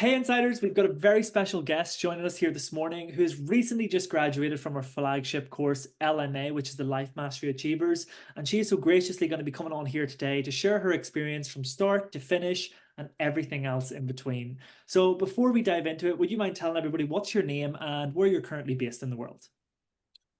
Hey Insiders, we've got a very special guest joining us here this morning who has recently just graduated from our flagship course LMA, which is the Life Mastery Achievers. And she is so graciously going to be coming on here today to share her experience from start to finish and everything else in between. So before we dive into it, would you mind telling everybody what's your name and where you're currently based in the world?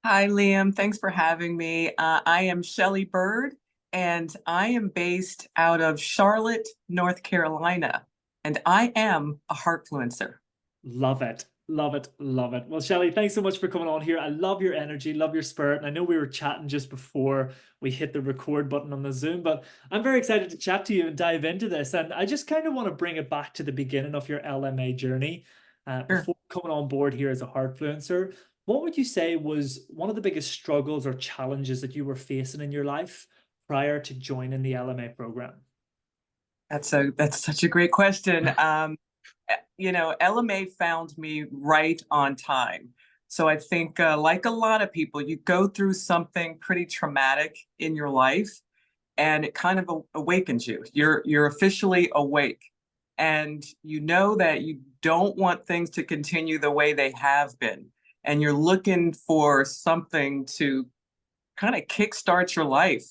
Hi, Liam. Thanks for having me. I am Shelley Bird, and I am based out of Charlotte, North Carolina, and I am a heartfluencer. Love it. Love it. Love it. Well, Shelley, thanks so much for coming on here. I love your energy, love your spirit. And I know we were chatting just before we hit the record button on the Zoom, but I'm very excited to chat to you and dive into this. And I just kind of want to bring it back to the beginning of your LMA journey. Sure. Before coming on board here as a heartfluencer, what would you say was one of the biggest struggles or challenges that you were facing in your life prior to joining the LMA program? That's such a great question. LMA found me right on time. So I think, like a lot of people, you go through something pretty traumatic in your life, and it kind of awakens you. You're officially awake, and you know that you don't want things to continue the way they have been, and you're looking for something to kind of kickstart your life.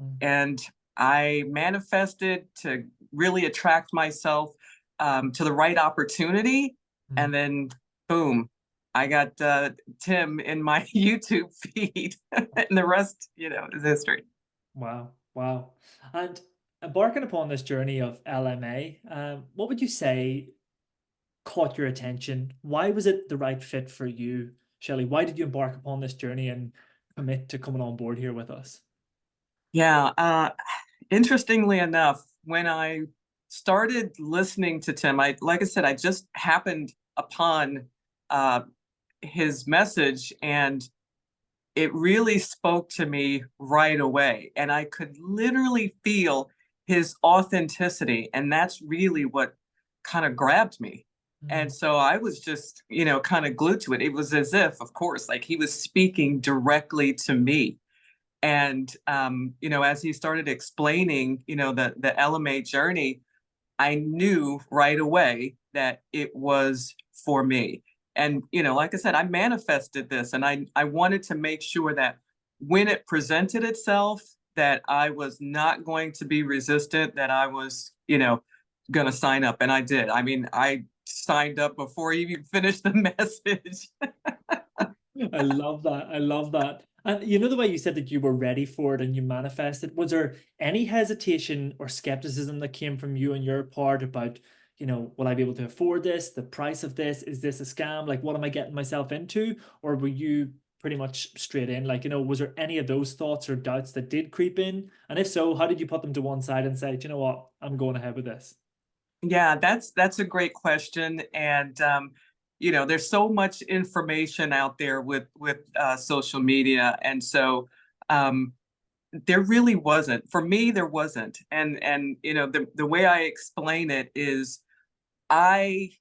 Mm, And I manifested to really attract myself to the right opportunity, mm. and then boom, I got Tim in my YouTube feed, and the rest, is history. Wow, wow. And embarking upon this journey of LMA, what would you say caught your attention? Why was it the right fit for you, Shelley? Why did you embark upon this journey and commit to coming on board here with us? Yeah. Interestingly enough, when I started listening to Tim, like I said, I just happened upon uh, his message, and it really spoke to me right away. And I could literally feel his authenticity. And that's really what kind of grabbed me. And Mm, so I was just, kind of glued to it. It was as if, of course, like he was speaking directly to me. And as he started explaining, the LMA journey, I knew right away that it was for me. And like I said, I manifested this, and I wanted to make sure that when it presented itself, that I was not going to be resistant, that I was, going to sign up, and I did. I mean, I signed up before he even finished the message. I love that. I love that. And you know the way you said that you were ready for it and you manifested, was there any hesitation or skepticism that came from you on your part about, will I be able to afford this? The price of this? Is this a scam? Like, what am I getting myself into? Or were you pretty much straight in? Like, was there any of those thoughts or doubts that did creep in? And if so, how did you put them to one side and say, "Do you know what? I'm going ahead with this." Yeah, that's a great question, and there's so much information out there with social media, and so um, there really wasn't. For me, there wasn't, and the way I explain it is, I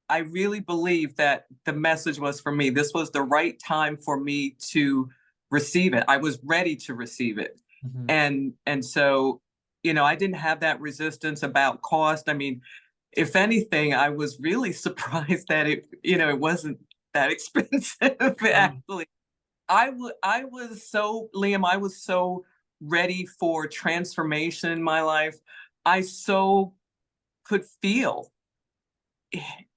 I really believe that the message was for me. This was the right time for me to receive it. I was ready to receive it, Mhm. and so I didn't have that resistance about cost. I mean, if anything, I was really surprised that it wasn't that expensive. Mm. Actually, I was so, Liam, I was so ready for transformation in my life. I so could feel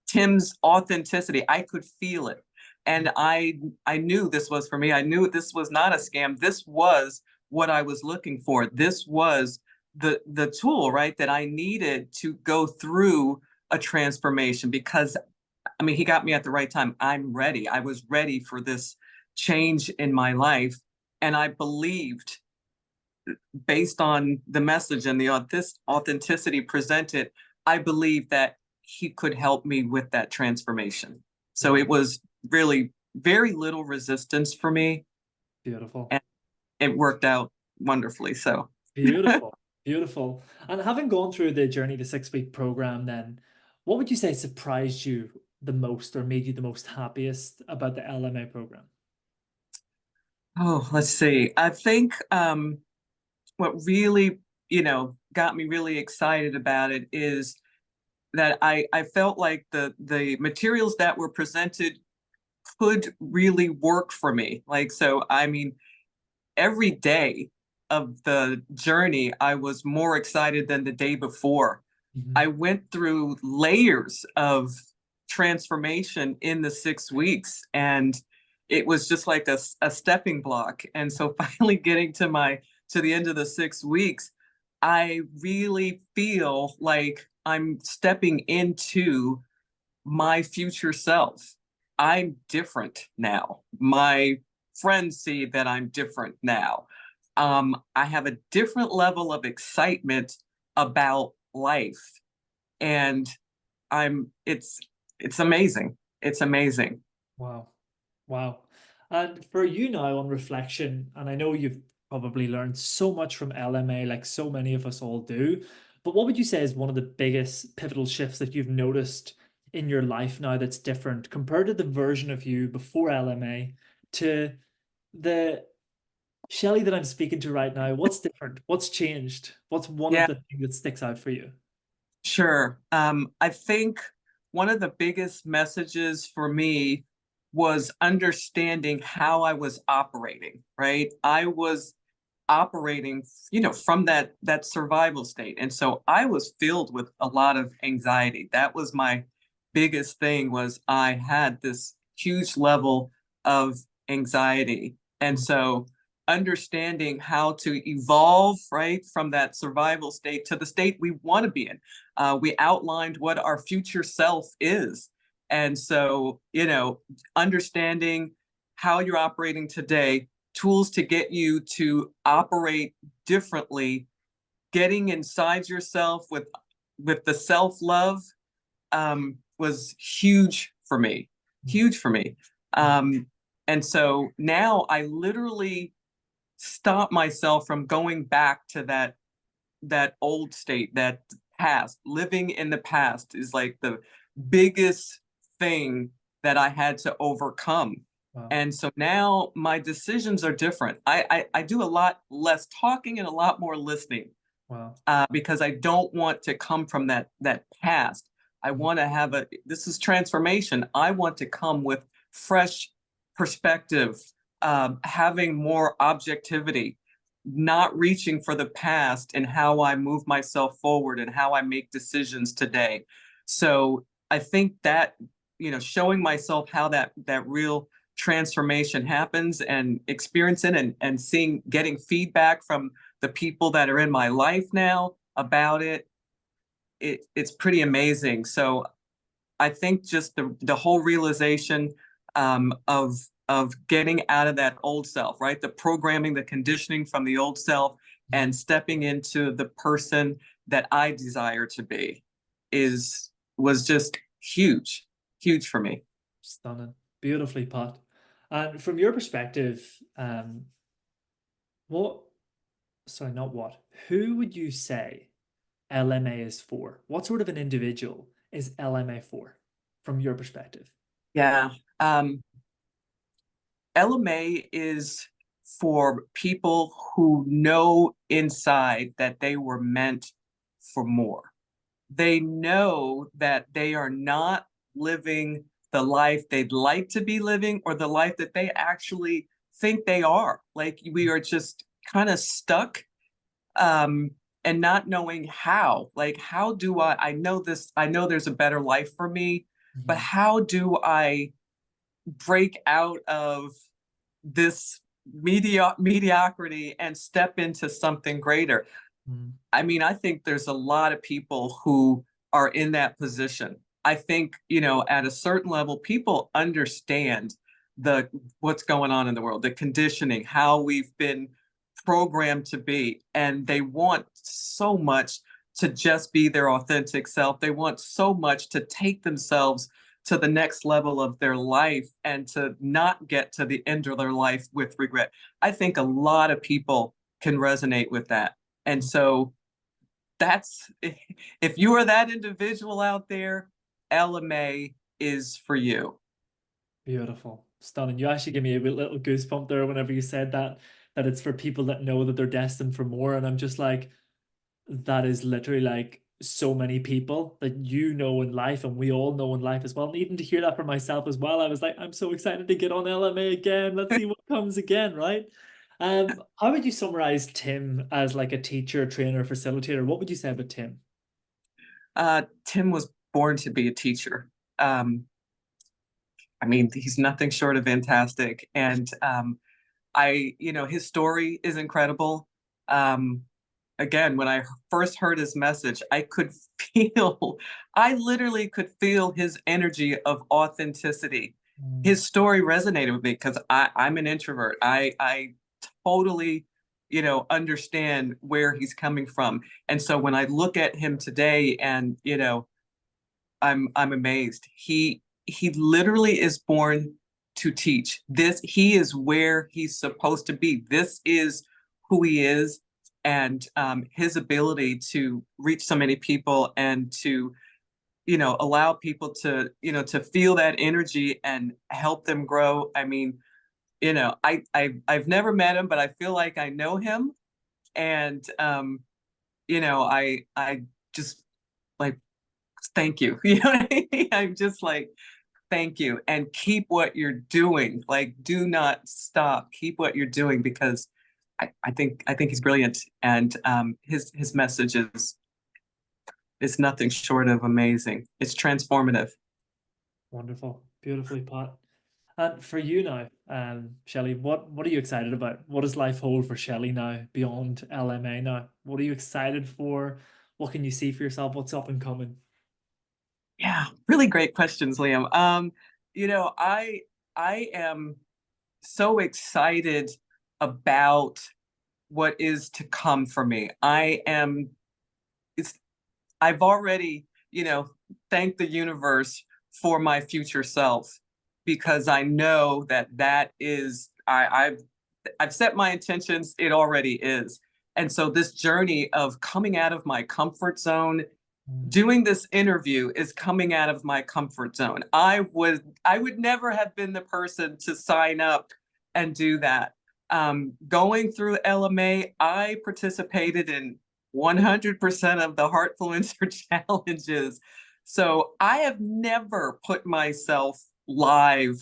Tim's authenticity. I could feel it. And I knew this was for me. I knew this was not a scam. This was what I was looking for. This was the tool, right, that I needed to go through a transformation, because I mean, he got me at the right time. I'm ready. I was ready for this change in my life, and I believed, based on the message and the authenticity presented, I believe that he could help me with that transformation. So Yeah, it was really very little resistance for me, beautiful. and it worked out wonderfully. So, Beautiful, beautiful. And having gone through the journey, the 6 week program, then what would you say surprised you the most or made you the most happiest about the LMA program? oh, let's see. I think what really, got me really excited about it is that I felt like the materials that were presented could really work for me. Like, so, I mean, every day of the journey, I was more excited than the day before. Mhm. I went through layers of transformation in the 6 weeks, and it was just like a stepping block. And so finally getting to the end of the 6 weeks, I really feel like I'm stepping into my future self. I'm different now. My friends see that I'm different now. I have a different level of excitement about life, and I'm it's amazing. It's amazing. Wow. Wow. And for you now on reflection, and I know you've probably learned so much from LMA, like so many of us all do, but what would you say is one of the biggest pivotal shifts that you've noticed in your life now that's different compared to the version of you before LMA to the Shelley that I'm speaking to right now? What's different? What's changed? What's one of Yeah, the things that sticks out for you? sure. I think one of the biggest messages for me was understanding how I was operating, right? I was operating, from that survival state. And so I was filled with a lot of anxiety. That was my biggest thing, was I had this huge level of anxiety. And Mm, so understanding how to evolve, right, from that survival state to the state we want to be in. We outlined what our future self is. And so, understanding how you're operating today, tools to get you to operate differently, getting inside yourself with the self-love, was huge for me, mm, huge for me. mm, And so now I literally stop myself from going back to that old state, that past. Living in the past is like the biggest thing that I had to overcome. wow. And so now my decisions are different. I do a lot less talking and a lot more listening, Wow. because I don't want to come from that past. I Mm, want to have this is transformation. I want to come with fresh perspective, having more objectivity, not reaching for the past and how I move myself forward and how I make decisions today. So I think that, showing myself how that real transformation happens and experiencing and seeing, getting feedback from the people that are in my life now about it's pretty amazing. So I think just the whole realization, of getting out of that old self, right? The programming, the conditioning from the old self, and mhm. stepping into the person that I desire to be is was just huge, huge for me. Stunning. Beautifully put. And from your perspective, what, sorry, not what, who would you say LMA is for? What sort of an individual is LMA for, from your perspective? Yeah. LMA is for people who know inside that they were meant for more. They know that they are not living the life they'd like to be living, or the life that they actually think they are. Like, we are just kind of stuck, um, and not knowing how. Like, how do I know this? I know there's a better life for me, but Mhm. how do I break out of this mediocrity and step into something greater? Mm, I mean, I think there's a lot of people who are in that position. I think, at a certain level, people understand the what's going on in the world, the conditioning, how we've been programmed to be, and they want so much to just be their authentic self. They want so much to take themselves to the next level of their life and to not get to the end of their life with regret. I think a lot of people can resonate with that. And mm. so that's if you are that individual out there, LMA is for you. Beautiful. Stunning. You actually give me a little goosebump there whenever you said that, it's for people that know that they're destined for more. And I'm just like, that is literally like so many people that you know in life and we all know in life as well. And even to hear that from myself as well, I was like, I'm so excited to get on LMA again. Let's see what comes again, right? How would you summarize Tim as like a teacher, trainer, facilitator? What would you say about Tim? Tim was born to be a teacher. Um, I mean, he's nothing short of fantastic. And his story is incredible. Um, again, when I first heard his message, I could feel, I literally could feel his energy of authenticity. Mm, His story resonated with me because I'm an introvert. I totally, understand where he's coming from. And so when I look at him today and, I'm amazed. He literally is born to teach. He is where he's supposed to be. This is who he is, and his ability to reach so many people and to allow people to to feel that energy and help them grow. I mean, I've never met him, but I feel like I know him, and I just like thank you. You know what I mean? I'm just like, thank you. And keep what you're doing. Like, do not stop. Keep what you're doing because I think he's brilliant. And his message is nothing short of amazing. It's transformative. wonderful. Beautifully put. And for you now, Shelley, what are you excited about? What does life hold for Shelley now beyond LMA now? What are you excited for? What can you see for yourself? What's up and coming? Yeah, really great questions, Liam. I am so excited about what is to come for me. It's I've already, thanked the universe for my future self because I know that is I've set my intentions, it already is. And so this journey of coming out of my comfort zone, Mm, doing this interview is coming out of my comfort zone. I would never have been the person to sign up and do that. Going through LMA, I participated in 100% of the Heartfluencer challenges. So I have never put myself live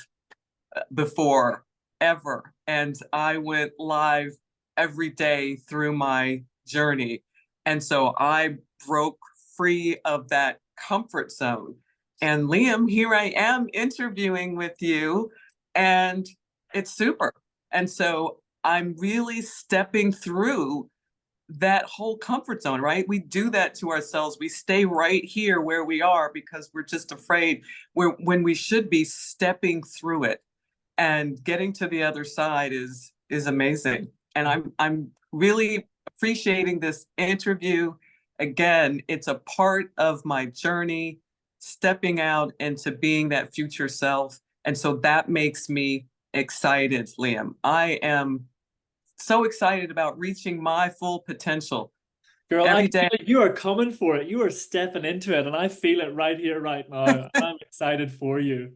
before ever. And I went live every day through my journey. And so I broke free of that comfort zone. And Liam, here I am interviewing with you, and it's super. And so I'm really stepping through that whole comfort zone, right? We do that to ourselves. We stay right here where we are because we're just afraid when we should be stepping through it and getting to the other side is amazing. And mm. I'm really appreciating this interview. Again, it's a part of my journey, stepping out into being that future self. And so that makes me excited, Liam. I am so excited about reaching my full potential Girl, I every feel day. like you are coming for it. You are stepping into it, and I feel it right here, right now. And I'm excited for you.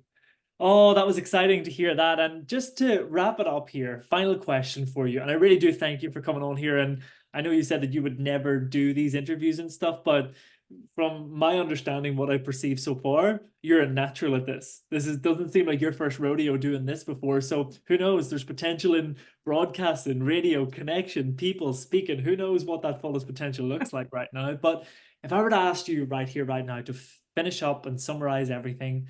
Oh, that was exciting to hear that. And just to wrap it up here, final question for you. And I really do thank you for coming on here. And I know you said that you would never do these interviews and stuff, but from my understanding, what I perceive so far, you're a natural at this. This is doesn't seem like your first rodeo doing this before. So who knows? There's potential in broadcasting, radio, connection, people speaking. Who knows what that fullest potential looks like right now? But if I were to ask you right here, right now, to finish up and summarize everything,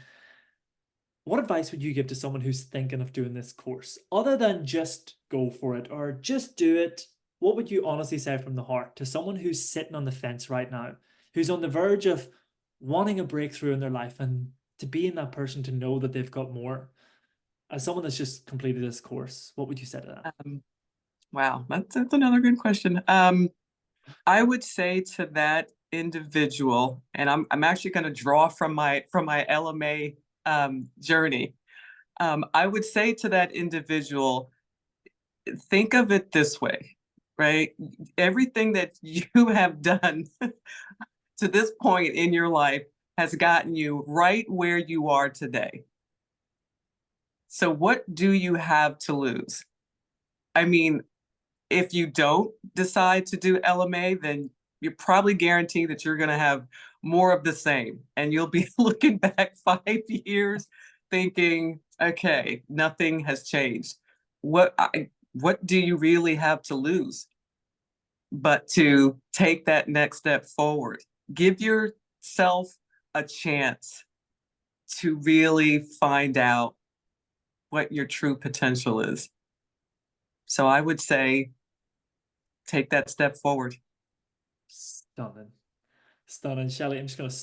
what advice would you give to someone who's thinking of doing this course? Other than just go for it or just do it, what would you honestly say from the heart to someone who's sitting on the fence right now, who's on the verge of wanting a breakthrough in their life and to being that person to know that they've got more? As someone that's just completed this course, what would you say to them? Um, wow, that's another good question. I would say to that individual, and I'm actually going to draw from my LMA journey. I would say to that individual, think of it this way, right? Everything that you have done to this point in your life has gotten you right where you are today. So what do you have to lose? I mean, if you don't decide to do LMA, then you're probably guaranteed that you're going to have more of the same. And you'll be looking back 5 years thinking, okay, nothing has changed. What do you really have to lose but to take that next step forward? Give yourself a chance to really find out what your true potential is. So I would say take that step forward. Stunning. Stunning. Shelley, I'm just going to